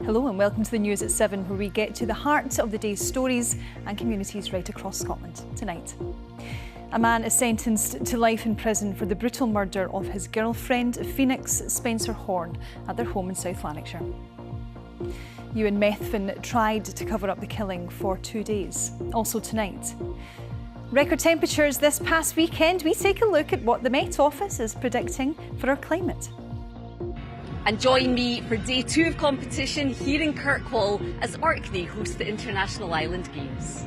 Hello and welcome to the news at 7, where we get to the heart of the day's stories and communities right across Scotland. Tonight, a man is sentenced to life in prison for the brutal murder of his girlfriend, Phoenix Spencer Horn, at their home in South Lanarkshire. Ewan Methven tried to cover up the killing for 2 days. Also tonight, record temperatures this past weekend. We take a look at what the Met Office is predicting for our climate. And join me for day 2 of competition here in Kirkwall as Orkney host the International Island Games.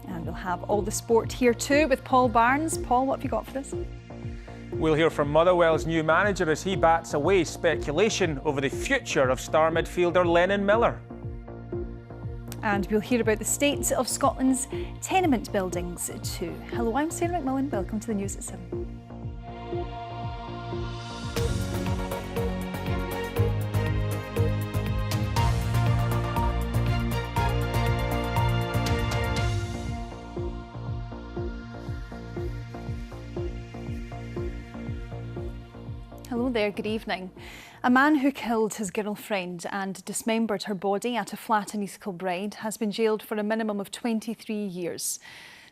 And we'll have all the sport here too with Paul Barnes. Paul, what have you got for us? We'll hear from Motherwell's new manager as he bats away speculation over the future of star midfielder Lennon Miller. And we'll hear about the state of Scotland's tenement buildings too. Hello, I'm Sarah McMillan. Welcome to the news at 7. Hello there, good evening. A man who killed his girlfriend and dismembered her body at a flat in East Kilbride has been jailed for a minimum of 23 years.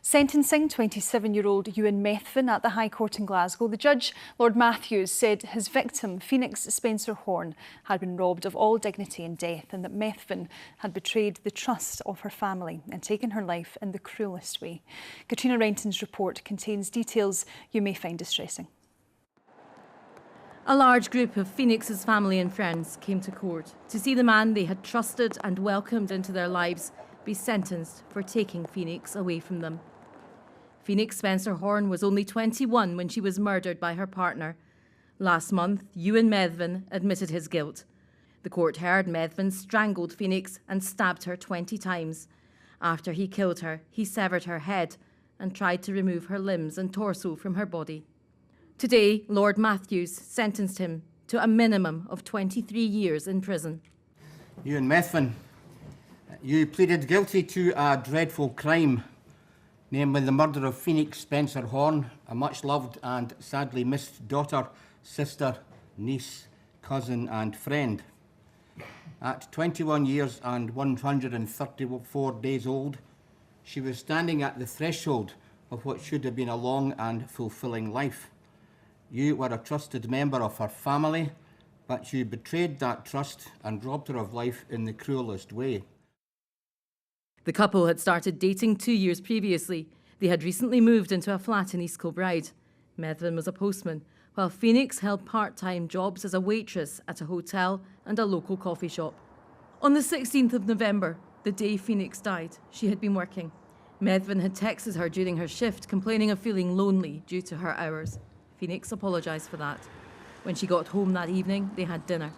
Sentencing 27-year-old Ewan Methven at the High Court in Glasgow, the judge, Lord Matthews, said his victim, Phoenix Spencer Horn, had been robbed of all dignity in death and that Methven had betrayed the trust of her family and taken her life in the cruellest way. Katrina Renton's report contains details you may find distressing. A large group of Phoenix's family and friends came to court to see the man they had trusted and welcomed into their lives be sentenced for taking Phoenix away from them. Phoenix Spencer Horn was only 21 when she was murdered by her partner. Last month, Ewan Methven admitted his guilt. The court heard Methven strangled Phoenix and stabbed her 20 times. After he killed her, he severed her head and tried to remove her limbs and torso from her body. Today, Lord Matthews sentenced him to a minimum of 23 years in prison. Ewan Methven, you pleaded guilty to a dreadful crime, namely the murder of Phoenix Spencer Horn, a much-loved and sadly missed daughter, sister, niece, cousin and friend. At 21 years and 134 days old, she was standing at the threshold of what should have been a long and fulfilling life. You were a trusted member of her family, but you betrayed that trust and robbed her of life in the cruellest way. The couple had started dating 2 years previously. They had recently moved into a flat in East Kilbride. Methven was a postman, while Phoenix held part-time jobs as a waitress at a hotel and a local coffee shop. On the 16th of November, the day Phoenix died, she had been working. Methven had texted her during her shift, complaining of feeling lonely due to her hours. Phoenix apologised for that. When she got home that evening, they had dinner.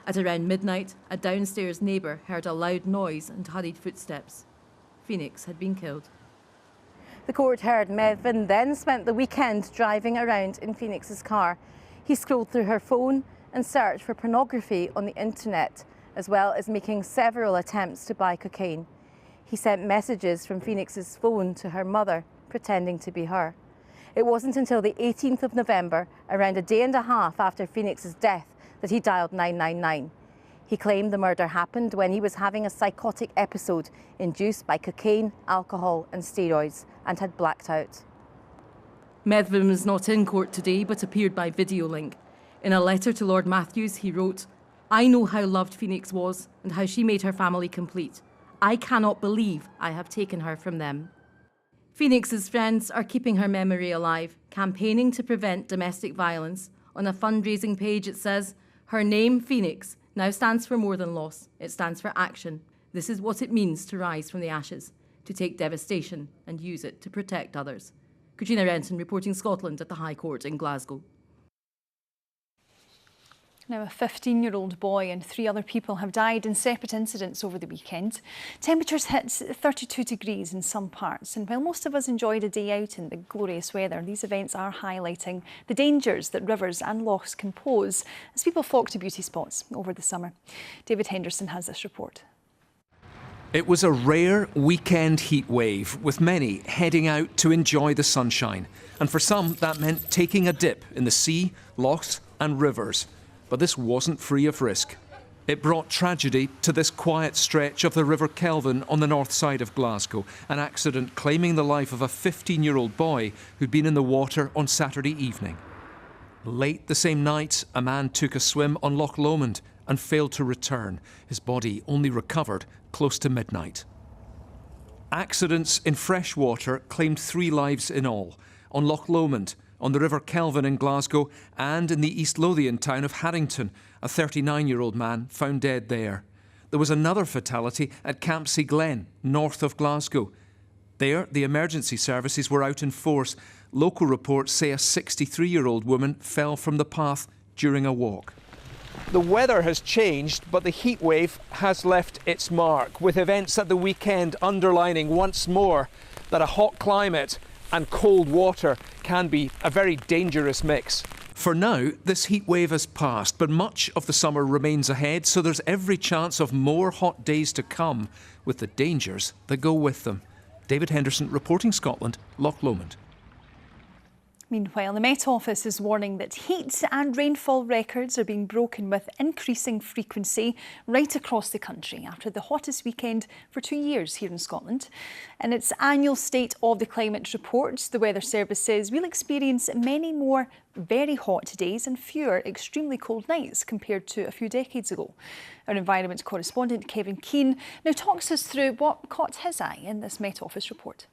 At around midnight, a downstairs neighbour heard a loud noise and hurried footsteps. Phoenix had been killed. The court heard Methven then spent the weekend driving around in Phoenix's car. He scrolled through her phone and searched for pornography on the internet, as well as making several attempts to buy cocaine. He sent messages from Phoenix's phone to her mother, pretending to be her. It wasn't until the 18th of November, around a day and a half after Phoenix's death, that he dialed 999. He claimed the murder happened when he was having a psychotic episode induced by cocaine, alcohol and steroids and had blacked out. Methven was not in court today but appeared by video link. In a letter to Lord Matthews, he wrote, "I know how loved Phoenix was and how she made her family complete. I cannot believe I have taken her from them." Phoenix's friends are keeping her memory alive, campaigning to prevent domestic violence. On a fundraising page it says, "Her name, Phoenix, now stands for more than loss. It stands for action. This is what it means to rise from the ashes, to take devastation and use it to protect others." Katrina Renton reporting Scotland at the High Court in Glasgow. Now, a 15-year-old boy and 3 other people have died in separate incidents over the weekend. Temperatures hit 32 degrees in some parts, and while most of us enjoyed a day out in the glorious weather, these events are highlighting the dangers that rivers and lochs can pose as people flock to beauty spots over the summer. David Henderson has this report. It was a rare weekend heat wave, with many heading out to enjoy the sunshine. And for some, that meant taking a dip in the sea, lochs and rivers. But this wasn't free of risk. It brought tragedy to this quiet stretch of the River Kelvin on the north side of Glasgow, an accident claiming the life of a 15-year-old boy who'd been in the water on Saturday evening. Late the same night, a man took a swim on Loch Lomond and failed to return. His body only recovered close to midnight. Accidents in fresh water claimed 3 lives in all. On Loch Lomond, on the River Kelvin in Glasgow, and in the East Lothian town of Harrington, a 39-year-old man found dead there. There was another fatality at Campsie Glen, north of Glasgow. There, the emergency services were out in force. Local reports say a 63-year-old woman fell from the path during a walk. The weather has changed, but the heat wave has left its mark, with events at the weekend underlining once more that a hot climate and cold water can be a very dangerous mix. For now, this heat wave has passed, but much of the summer remains ahead, so there's every chance of more hot days to come, with the dangers that go with them. David Henderson reporting Scotland, Loch Lomond. Meanwhile, the Met Office is warning that heat and rainfall records are being broken with increasing frequency right across the country after the hottest weekend for 2 years here in Scotland. In its annual State of the Climate report, the Weather Service says we'll experience many more very hot days and fewer extremely cold nights compared to a few decades ago. Our environment correspondent Kevin Keane now talks us through what caught his eye in this Met Office report.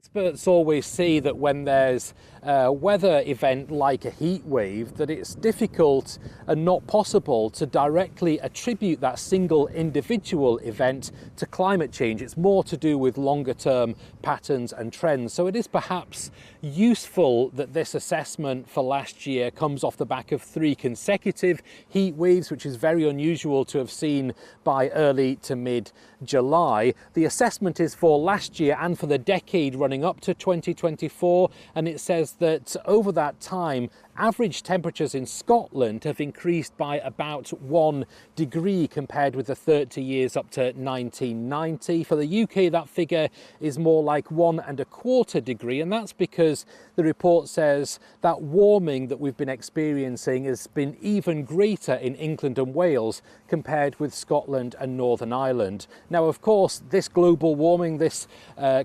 Experts always say that when there's a weather event like a heat wave, that it's difficult and not possible to directly attribute that single individual event to climate change. It's more to do with longer term patterns and trends. So it is perhaps useful that this assessment for last year comes off the back of 3 consecutive heat waves, which is very unusual to have seen by early to mid-July. The assessment is for last year and for the decade running up to 2024, and it says that over that time average temperatures in Scotland have increased by about 1 degree compared with the 30 years up to 1990. For the UK, that figure is more like 1.25 degrees, and that's because the report says that warming that we've been experiencing has been even greater in England and Wales compared with Scotland and Northern Ireland. Now, of course, this global warming, this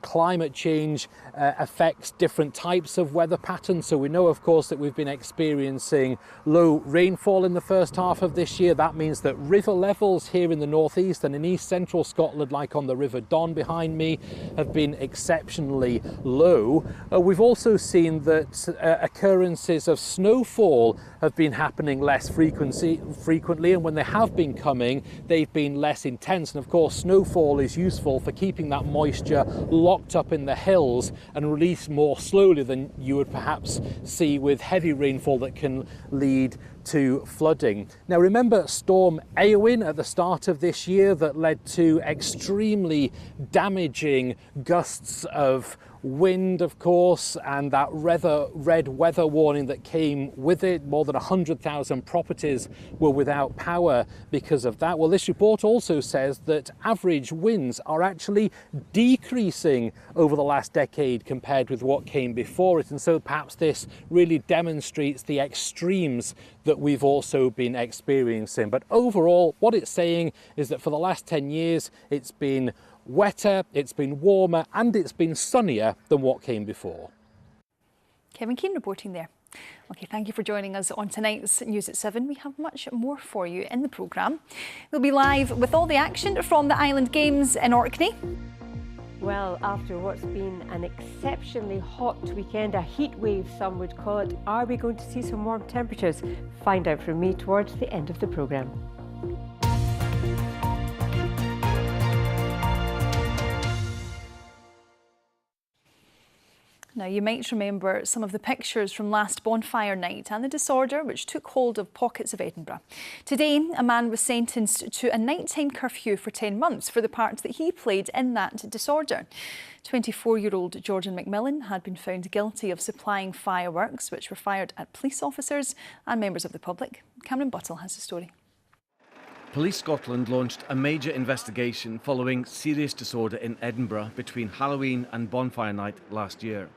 climate change affects different types of weather patterns. So we know, of course, that we've been experiencing low rainfall in the first half of this year. That means that river levels here in the northeast and in east central Scotland, like on the River Don behind me, have been exceptionally low. We've also seen that occurrences of snowfall have been happening less frequently, and when they have been coming, they've been less intense. And of course, snowfall is useful for keeping that moisture locked up in the hills and released more slowly than you would perhaps see with heavy rainfall that can lead to flooding. Now, remember Storm Éowyn at the start of this year that led to extremely damaging gusts of wind, of course, and that red weather warning that came with it. More than 100,000 properties were without power because of that. Well, this report also says that average winds are actually decreasing over the last decade compared with what came before it. And so perhaps this really demonstrates the extremes that we've also been experiencing. But overall, what it's saying is that for the last 10 years, it's been wetter, it's been warmer, and it's been sunnier than what came before. Kevin Keane reporting there. OK, thank you for joining us on tonight's News at 7. We have much more for you in the programme. We'll be live with all the action from the Island Games in Orkney. Well, after what's been an exceptionally hot weekend, a heat wave some would call it, are we going to see some warm temperatures? Find out from me towards the end of the programme. Now, you might remember some of the pictures from last Bonfire night and the disorder which took hold of pockets of Edinburgh. Today, a man was sentenced to a nighttime curfew for 10 months for the part that he played in that disorder. 24-year-old Jordan McMillan had been found guilty of supplying fireworks which were fired at police officers and members of the public. Cameron Buttle has the story. Police Scotland launched a major investigation following serious disorder in Edinburgh between Halloween and Bonfire night last year.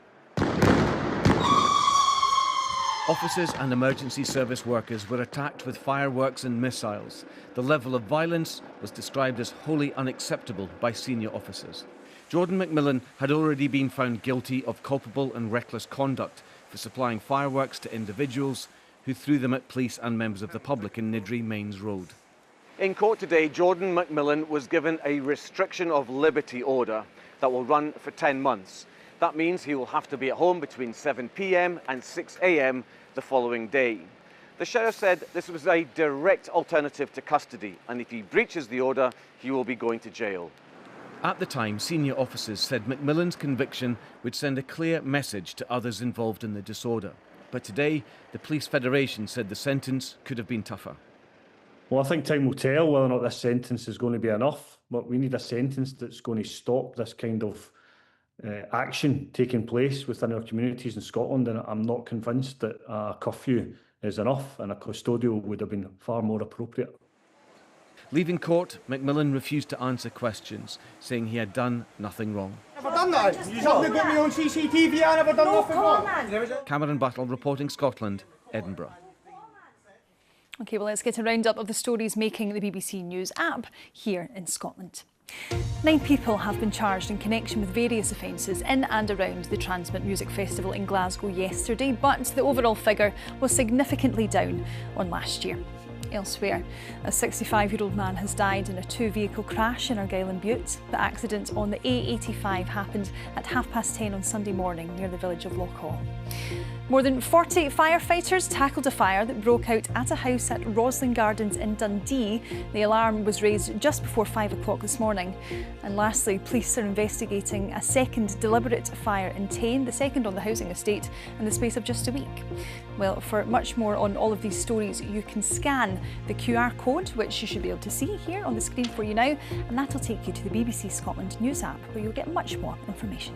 Officers and emergency service workers were attacked with fireworks and missiles. The level of violence was described as wholly unacceptable by senior officers. Jordan McMillan had already been found guilty of culpable and reckless conduct for supplying fireworks to individuals who threw them at police and members of the public in Niddrie Mains Road. In court today, Jordan McMillan was given a restriction of liberty order that will run for 10 months. That means he will have to be at home between 7 p.m. and 6 a.m. the following day. The sheriff said this was a direct alternative to custody, and if he breaches the order, he will be going to jail. At the time, senior officers said McMillan's conviction would send a clear message to others involved in the disorder. But today, the Police Federation said the sentence could have been tougher. Well, I think time will tell whether or not this sentence is going to be enough, but we need a sentence that's going to stop this kind of action taking place within our communities in Scotland, and I'm not convinced that a curfew is enough, and a custodial would have been far more appropriate. Leaving court, McMillan refused to answer questions, saying he had done nothing wrong. Never done that. You haven't got me on CCTV. I never done nothing wrong. Cameron Battle, reporting Scotland, Edinburgh. OK, well, let's get a roundup of the stories making the BBC News app here in Scotland. 9 people have been charged in connection with various offences in and around the Tenement Music Festival in Glasgow yesterday, but the overall figure was significantly down on last year. Elsewhere, a 65-year-old man has died in a 2-vehicle crash in Argyll and Bute. The accident on the A85 happened at 10:30 on Sunday morning near the village of Loughall. More than 40 firefighters tackled a fire that broke out at a house at Roslin Gardens in Dundee. The alarm was raised just before 5 o'clock this morning. And lastly, police are investigating a second deliberate fire in Tain, the second on the housing estate, in the space of just a week. Well, for much more on all of these stories, you can scan the QR code, which you should be able to see here on the screen for you now, and that'll take you to the BBC Scotland News app, where you'll get much more information.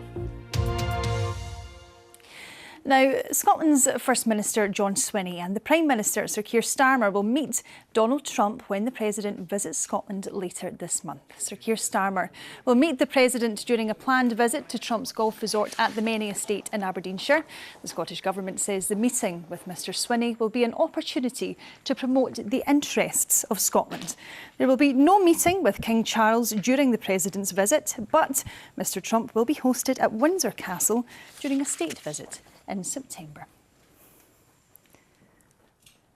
Now, Scotland's First Minister John Swinney and the Prime Minister Sir Keir Starmer will meet Donald Trump when the President visits Scotland later this month. Sir Keir Starmer will meet the President during a planned visit to Trump's golf resort at the Menny Estate in Aberdeenshire. The Scottish Government says the meeting with Mr Swinney will be an opportunity to promote the interests of Scotland. There will be no meeting with King Charles during the President's visit, but Mr Trump will be hosted at Windsor Castle during a state visit in September.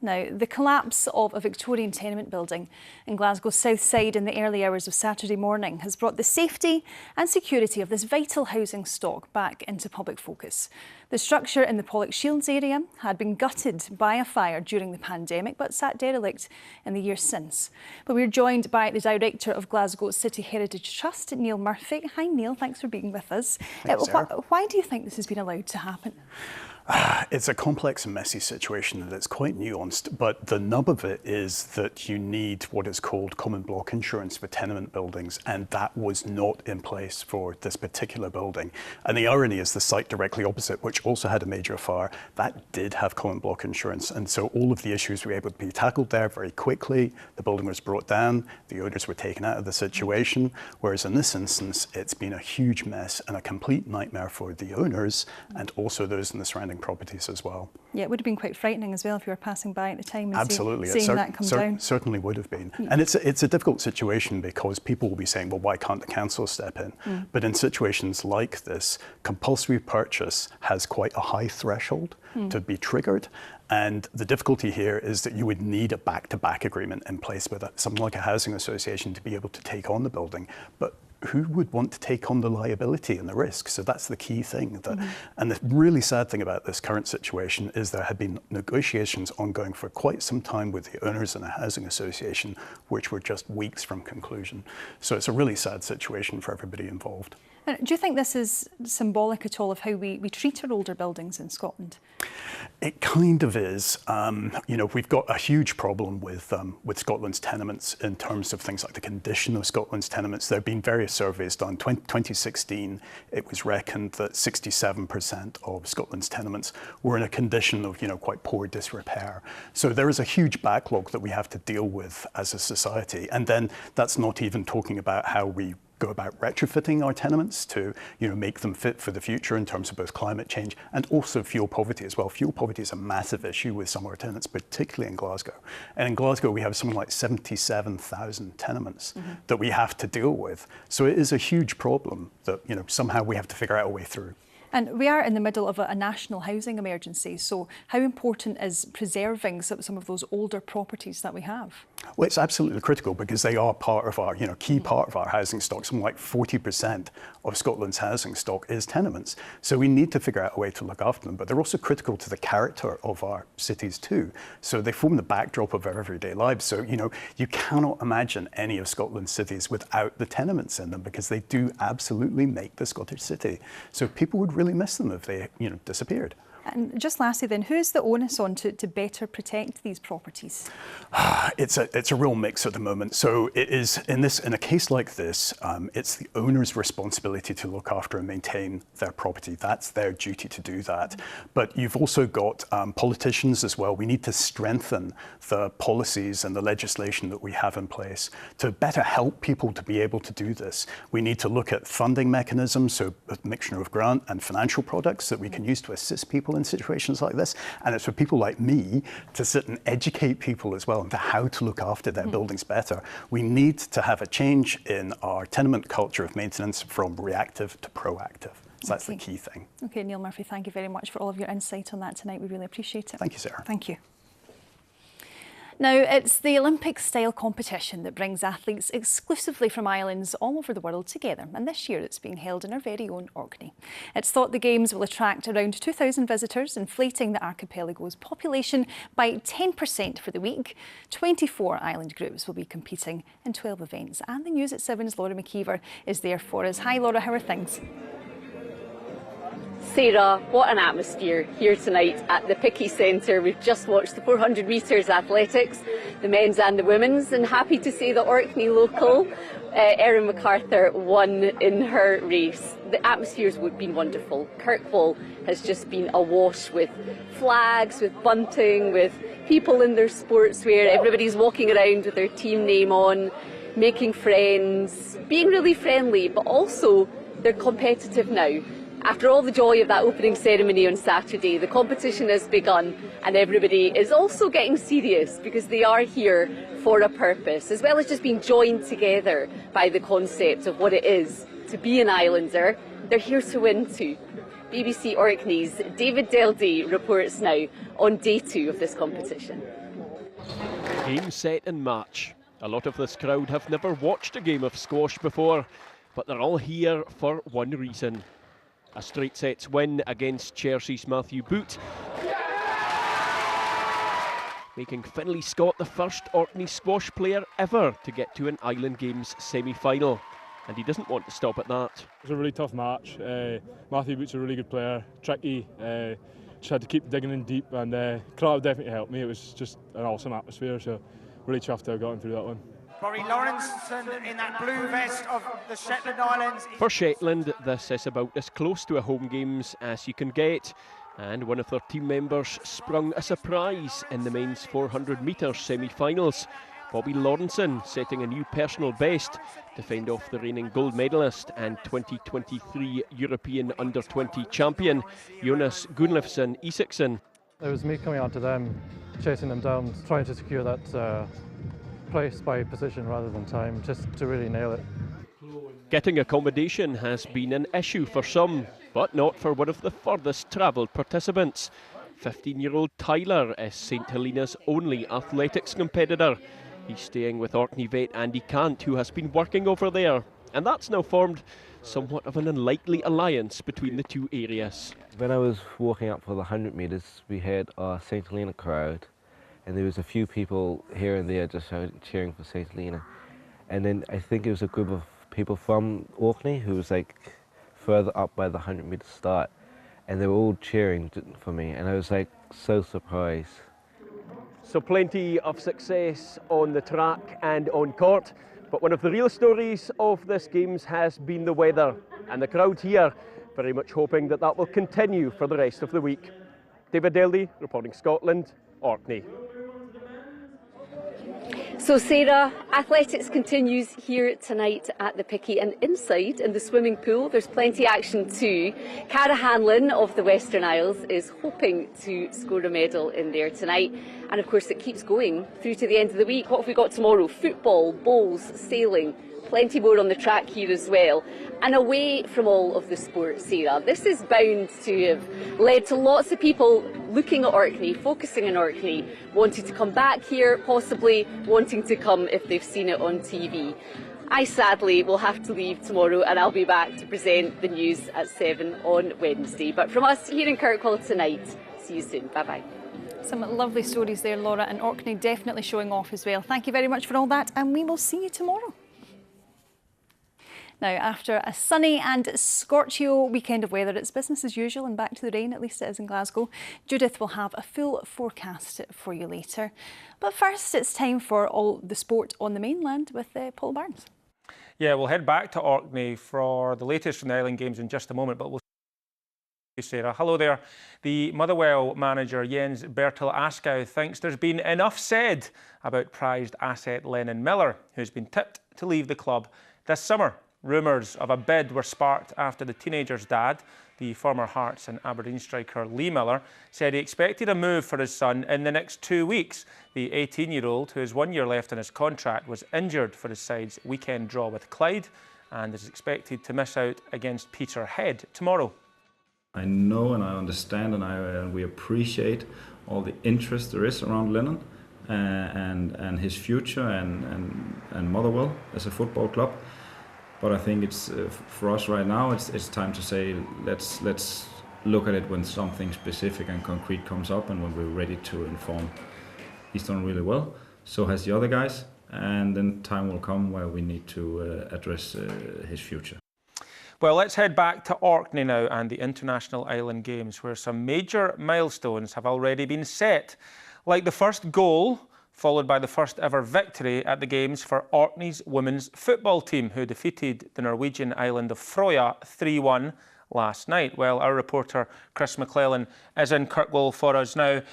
Now, the collapse of a Victorian tenement building in Glasgow's south side in the early hours of Saturday morning has brought the safety and security of this vital housing stock back into public focus. The structure in the Pollokshields area had been gutted by a fire during the pandemic, but sat derelict in the years since. But we're joined by the Director of Glasgow City Heritage Trust, Neil Murphy. Hi Neil, thanks for being with us. Why do you think this has been allowed to happen? It's a complex and messy situation and it's quite nuanced, but the nub of it is that you need what is called common block insurance for tenement buildings, and that was not in place for this particular building. And the irony is the site directly opposite, which also had a major fire, that did have common block insurance. And so all of the issues were able to be tackled there very quickly. The building was brought down, the owners were taken out of the situation, whereas in this instance, it's been a huge mess and a complete nightmare for the owners and also those in the surrounding properties as well. Yeah, it would have been quite frightening as well if you were passing by at the time and absolutely, seeing that come down. Certainly would have been. And it's a difficult situation because people will be saying, well, why can't the council step in? But in situations like this, compulsory purchase has quite a high threshold to be triggered. And the difficulty here is that you would need a back-to-back agreement in place with something like a housing association to be able to take on the building. But who would want to take on the liability and the risk? So that's the key thing. And the really sad thing about this current situation is there had been negotiations ongoing for quite some time with the owners and the housing association, which were just weeks from conclusion. So it's a really sad situation for everybody involved. Do you think this is symbolic at all of how we treat our older buildings in Scotland? It kind of is. You know, we've got a huge problem with Scotland's tenements in terms of things like the condition of Scotland's tenements. There have been various surveys done. 2016, it was reckoned that 67% of Scotland's tenements were in a condition of, quite poor disrepair. So there is a huge backlog that we have to deal with as a society. And then that's not even talking about how we go about retrofitting our tenements to make them fit for the future in terms of both climate change and also fuel poverty as well. Fuel poverty is a massive issue with some of our tenements, particularly in Glasgow. And in Glasgow, we have something like 77,000 tenements that we have to deal with. So it is a huge problem that somehow we have to figure out a way through. And we are in the middle of a national housing emergency, so how important is preserving some of those older properties that we have? Well, it's absolutely critical because they are part of our, key part of our housing stock. Something like 40% of Scotland's housing stock is tenements. So we need to figure out a way to look after them, but they're also critical to the character of our cities too. So they form the backdrop of our everyday lives. So, you cannot imagine any of Scotland's cities without the tenements in them because they do absolutely make the Scottish city. So people would really miss them if they, disappeared. And just lastly then, who's the onus on to better protect these properties? It's a real mix at the moment. So it is in a case like this, it's the owner's responsibility to look after and maintain their property. That's their duty to do that. But you've also got politicians as well. We need to strengthen the policies and the legislation that we have in place to better help people to be able to do this. We need to look at funding mechanisms, so a mixture of grant and financial products that we can use to assist people in situations like this. And it's for people like me to sit and educate people as well into how to look after their buildings better. We need to have a change in our tenement culture of maintenance from reactive to proactive. So that's the key thing. Okay, Neil Murphy, thank you very much for all of your insight on that tonight. We really appreciate it. Thank you, Sarah. Thank you. Now, it's the Olympic-style competition that brings athletes exclusively from islands all over the world together, and this year it's being held in our very own Orkney. It's thought the Games will attract around 2,000 visitors, inflating the archipelago's population by 10% for the week. 24 island groups will be competing in 12 events, and the News at 7's Laura McKeever is there for us. Hi Laura, how are things? Sarah, what an atmosphere here tonight at the Picky Centre. We've just watched the 400 metres athletics, the men's and the women's, and happy to say that Orkney local, Erin MacArthur, won in her race. The atmosphere's been wonderful. Kirkwall has just been awash with flags, with bunting, with people in their sportswear. Everybody's walking around with their team name on, making friends, being really friendly, but also they're competitive now. After all the joy of that opening ceremony on Saturday, the competition has begun and everybody is also getting serious because they are here for a purpose, as well as just being joined together by the concept of what it is to be an islander. They're here to win too. BBC Orkney's David Deldy reports now on day 2 of this competition. Game, set and match. A lot of this crowd have never watched a game of squash before, but they're all here for one reason. A straight sets win against Chelsea's Matthew Boot, making Finlay Scott the first Orkney squash player ever to get to an Island Games semi-final. And he doesn't want to stop at that. It was a really tough match. Matthew Boot's a really good player, tricky, just had to keep digging in deep, and the crowd definitely helped me. It was just an awesome atmosphere, so really chuffed to have gotten through that one. Corey Lawrenson in that blue vest of the Shetland Islands. For Shetland, this is about as close to a home games as you can get, and one of their team members sprung a surprise in the men's 400 metres semi-finals. Bobby Lawrenson setting a new personal best to fend off the reigning gold medalist and 2023 European Under-20 champion Jonas Gunnleifsson Isaksson. It was me coming on to them, chasing them down, trying to secure that place by position rather than time, just to really nail it. Getting accommodation has been an issue for some, but not for one of the furthest travelled participants. 15-year-old Tyler is St Helena's only athletics competitor. He's staying with Orkney vet Andy Cant, who has been working over there, and that's now formed somewhat of an unlikely alliance between the two areas. When I was walking up for the 100 metres, we had our St Helena crowd, and there was a few people here and there just cheering for St Helena. And then I think it was a group of people from Orkney who was like further up by the 100 metre start, and they were all cheering for me, and I was like so surprised. So plenty of success on the track and on court, but one of the real stories of this Games has been the weather, and the crowd here very much hoping that that will continue for the rest of the week. David Deldy, reporting Scotland, Orkney. So Sarah, athletics continues here tonight at the Picky, and inside in the swimming pool there's plenty action too. Cara Hanlon of the Western Isles is hoping to score a medal in there tonight, and of course it keeps going through to the end of the week. What have we got tomorrow? Football, bowls, sailing, plenty more on the track here as well. And away from all of the sport, Sarah, this is bound to have led to lots of people looking at Orkney, focusing on Orkney, wanting to come back here, possibly wanting to come if they've seen it on TV. I sadly will have to leave tomorrow, and I'll be back to present the news at 7 on Wednesday. But from us here in Kirkwall tonight, see you soon. Bye-bye. Some lovely stories there, Laura, and Orkney definitely showing off as well. Thank you very much for all that, and we will see you tomorrow. Now, after a sunny and scorchio weekend of weather, it's business as usual and back to the rain, at least it is in Glasgow. Judith will have a full forecast for you later. But first, it's time for all the sport on the mainland with Paul Barnes. Yeah, we'll head back to Orkney for the latest from the Island Games in just a moment, but we'll see Sarah. Hello there. The Motherwell manager Jens Bertil Askau thinks there's been enough said about prized asset Lennon Miller, who's been tipped to leave the club this summer. Rumours of a bid were sparked after the teenager's dad, the former Hearts and Aberdeen striker Lee Miller, said he expected a move for his son in the next 2 weeks. The 18-year-old, who has 1 year left on his contract, was injured for his side's weekend draw with Clyde and is expected to miss out against Peterhead tomorrow. I know and I understand and we appreciate all the interest there is around Lennon and his future and Motherwell as a football club. But I think it's for us right now. It's time to say let's look at it when something specific and concrete comes up, and when we're ready to inform. He's done really well. So has the other guys, and then time will come where we need to address his future. Well, let's head back to Orkney now and the International Island Games, where some major milestones have already been set, like the first goal, followed by the first ever victory at the Games for Orkney's women's football team, who defeated the Norwegian island of Froya 3-1 last night. Well, our reporter Chris McClellan is in Kirkwall for us now.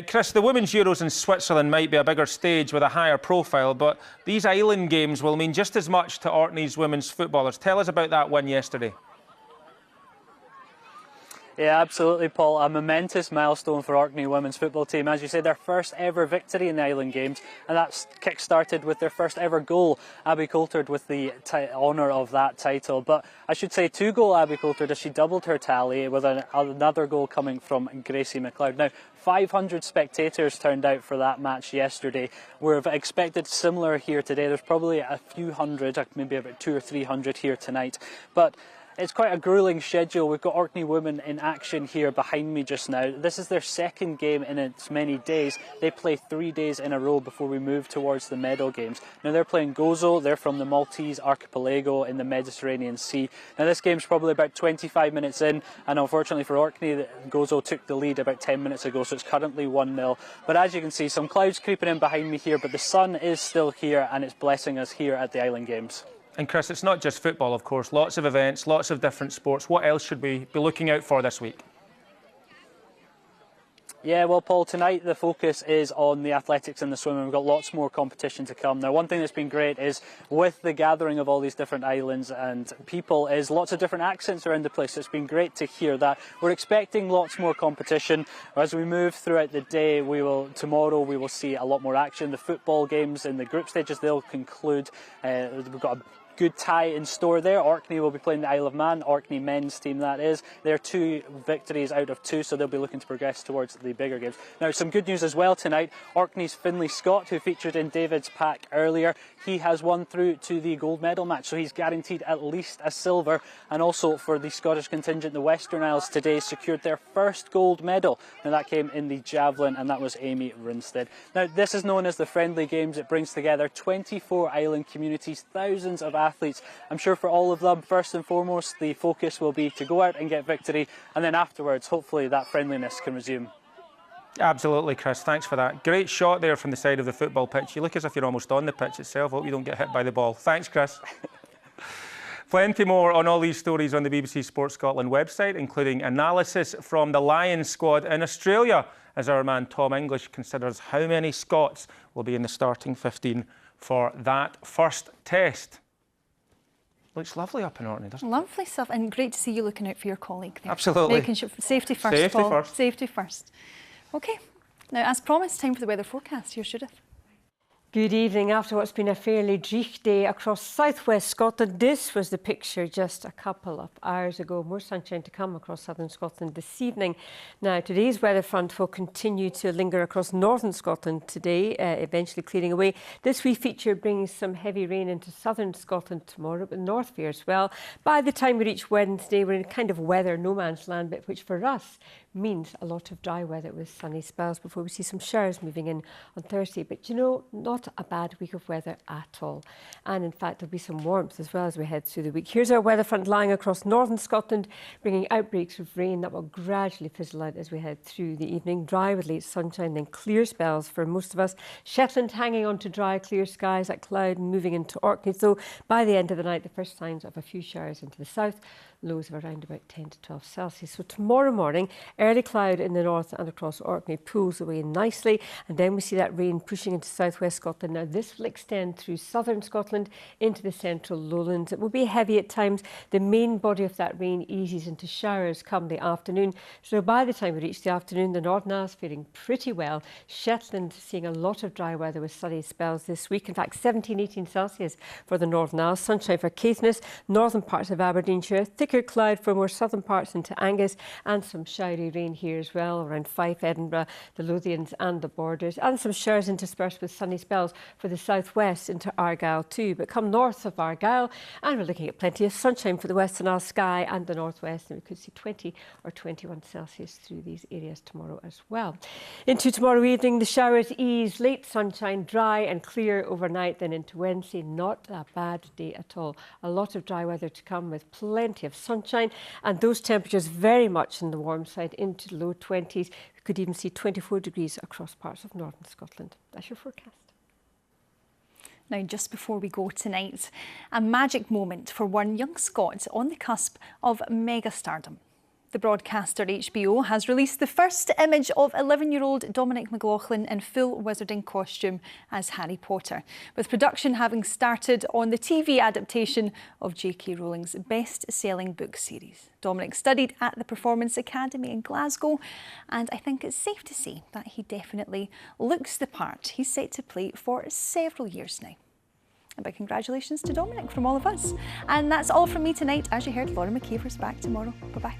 Chris, the Women's Euros in Switzerland might be a bigger stage with a higher profile, but these Island Games will mean just as much to Orkney's women's footballers. Tell us about that win yesterday. Yeah, absolutely, Paul. A momentous milestone for Orkney women's football team. As you say, their first ever victory in the Island Games, and that's kick-started with their first ever goal. Abby Coulthard with the honour of that title. But I should say 2-goal Abby Coulthard as she doubled her tally with another goal coming from Gracie McLeod. Now, 500 spectators turned out for that match yesterday. We've expected similar here today. There's probably a few hundred, maybe about 200 or 300 here tonight. But it's quite a gruelling schedule. We've got Orkney women in action here behind me just now. This is their second game in as many days. They play 3 days in a row before we move towards the medal games. Now they're playing Gozo. They're from the Maltese archipelago in the Mediterranean Sea. Now this game's probably about 25 minutes in, and unfortunately for Orkney, Gozo took the lead about 10 minutes ago, so it's currently 1-0. But as you can see, some clouds creeping in behind me here, but the sun is still here and it's blessing us here at the Island Games. And Chris, it's not just football, of course. Lots of events, lots of different sports. What else should we be looking out for this week? Yeah, well, Paul, tonight the focus is on the athletics and the swimming. We've got lots more competition to come. Now, one thing that's been great is with the gathering of all these different islands and people is lots of different accents around the place. So it's been great to hear that. We're expecting lots more competition. As we move throughout the day, tomorrow we will see a lot more action. The football games in the group stages, they'll conclude. We've got a good tie in store there. Orkney will be playing the Isle of Man, Orkney men's team that is. They're 2 victories out of 2, so they'll be looking to progress towards the bigger games. Now, some good news as well tonight. Orkney's Finlay Scott, who featured in David's pack earlier, he has won through to the gold medal match, so he's guaranteed at least a silver. And also for the Scottish contingent, the Western Isles today secured their first gold medal. Now that came in the javelin, and that was Amy Rinstead. Now, this is known as the Friendly Games. It brings together 24 island communities, thousands of athletes. I'm sure for all of them, first and foremost, the focus will be to go out and get victory, and then afterwards, hopefully, that friendliness can resume. Absolutely, Chris. Thanks for that. Great shot there from the side of the football pitch. You look as if you're almost on the pitch itself. Hope you don't get hit by the ball. Thanks, Chris. Plenty more on all these stories on the BBC Sports Scotland website, including analysis from the Lions squad in Australia as our man Tom English considers how many Scots will be in the starting 15 for that first test. Looks lovely up in Orkney, doesn't it? Lovely stuff, and great to see you looking out for your colleague there. Absolutely. Making sure, safety first, Safety Paul. first. Safety first. OK, now as promised, time for the weather forecast. Here's Judith. Good evening. After what's been a fairly dreich day across southwest Scotland, this was the picture just a couple of hours ago. More sunshine to come across southern Scotland this evening. Now, today's weather front will continue to linger across northern Scotland today, eventually clearing away. This wee feature brings some heavy rain into southern Scotland tomorrow, but North Fair as well. By the time we reach Wednesday, we're in kind of weather no man's land, but which for us means a lot of dry weather with sunny spells before we see some showers moving in on Thursday. But you know, not a bad week of weather at all. And in fact, there'll be some warmth as well as we head through the week. Here's our weather front lying across northern Scotland, bringing outbreaks of rain that will gradually fizzle out as we head through the evening. Dry with late sunshine, then clear spells for most of us. Shetland hanging on to dry, clear skies, that cloud moving into Orkney. So by the end of the night, the first signs of a few showers into the south. Lows of around about 10 to 12 Celsius. So tomorrow morning, early cloud in the north and across Orkney pulls away nicely, and then we see that rain pushing into southwest Scotland. Now this will extend through southern Scotland into the central lowlands. It will be heavy at times. The main body of that rain eases into showers come the afternoon. So by the time we reach the afternoon, the Northern Isles faring pretty well. Shetland seeing a lot of dry weather with sunny spells this week. In fact, 17, 18 Celsius for the Northern Isles. Sunshine for Caithness, northern parts of Aberdeenshire. Thicker cloud for more southern parts into Angus, and some showery rain here as well around Fife, Edinburgh, the Lothians and the Borders, and some showers interspersed with sunny spells for the southwest into Argyll too. But come north of Argyll, and we're looking at plenty of sunshine for the Western Isles sky and the northwest, and we could see 20 or 21 Celsius through these areas tomorrow as well. Into tomorrow evening, the showers ease, late sunshine, dry and clear overnight, then into Wednesday, not a bad day at all. A lot of dry weather to come with plenty of sunshine, and those temperatures very much in the warm side into the low 20s. We could even see 24 degrees across parts of northern Scotland. That's your forecast. Now, just before we go tonight, a magic moment for one young Scot on the cusp of mega stardom. The broadcaster HBO has released the first image of 11-year-old Dominic McLaughlin in full wizarding costume as Harry Potter, with production having started on the TV adaptation of J.K. Rowling's best-selling book series. Dominic studied at the Performance Academy in Glasgow, and I think it's safe to say that he definitely looks the part he's set to play for several years now. A big congratulations to Dominic from all of us. And that's all from me tonight. As you heard, Laura McKeever's back tomorrow. Bye-bye.